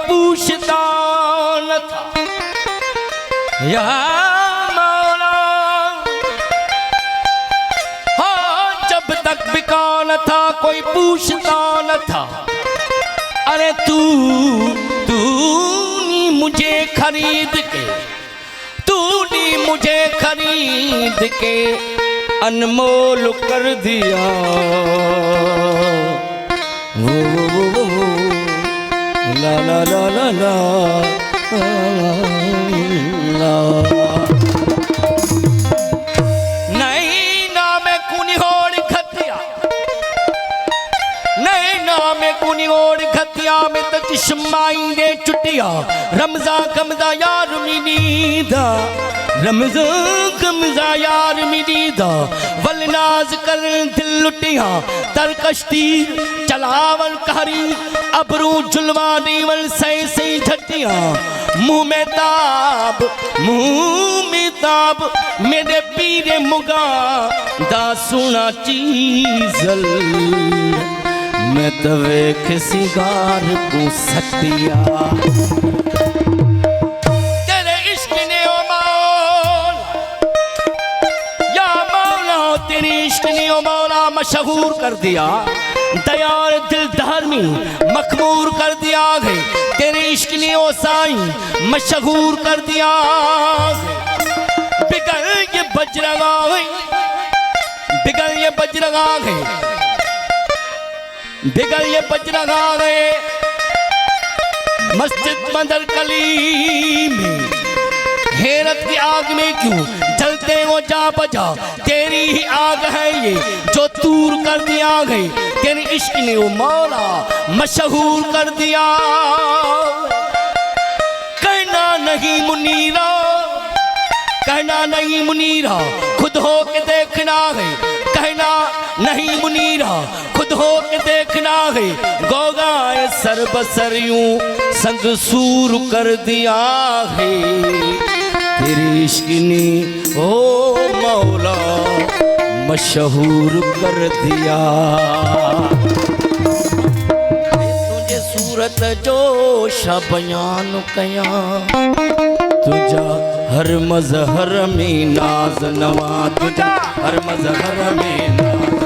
पूछता न था या मौला, हाँ जब तक बिका न था कोई पूछता न था। अरे तूने मुझे खरीद के, तूने मुझे खरीद के अनमोल कर दिया। ला ला ला ला ला नहीं ना मैं कुनी होड़ खतिया, नहीं ना मैं कुनी होड़ खतिया में तो चश्माई ने चुटिया। रमजा कमजा यार मिनीदा, रमजा कमजा यार मिनीदा। वलनाज कर दिल लुटिया तर कश्ती चलावन कहारी। अबरू जुलवा दीवल सही सही झटिया। मुँह में ताब, मुँह में ताब मेरे पीरे मुगा दा सुना चीजल। मैं तो वेख सिगार को सटिया। तेरे इश्क ने ओ मौला, या मौला तेरी इश्क ने ओ मौला मशहूर कर दिया। दयाल दिल धर्मी मखमूर कर दिया है। तेरे इश्क ने ओ साईं मशहूर कर दिया। बिगड़ ये बजरंगा है, बिगड़ ये बजरंगा है, बिगड़ ये बजरंगा है। मस्जिद मंदिर कली में हैरत की आग में क्यों जलते हो जा बजा। तेरी ही आग है ये जो दूर कर दिया है। तेरे इश्क ने वो मौला मशहूर कर दिया। कहना नहीं मुनीरा, कहना नहीं मुनीरा खुद हो के देखना है। कहना नहीं मुनीरा खुद हो के देखना है। गोगाए सर बसर यूं संग सूर कर दिया है। तेरी इश्क ने ओ मौला मशहूर कर दिया। तुझे सूरत जो बयान कया, तुझा हर मजहर में नाज नवा, तुझा हर मजहर में नाज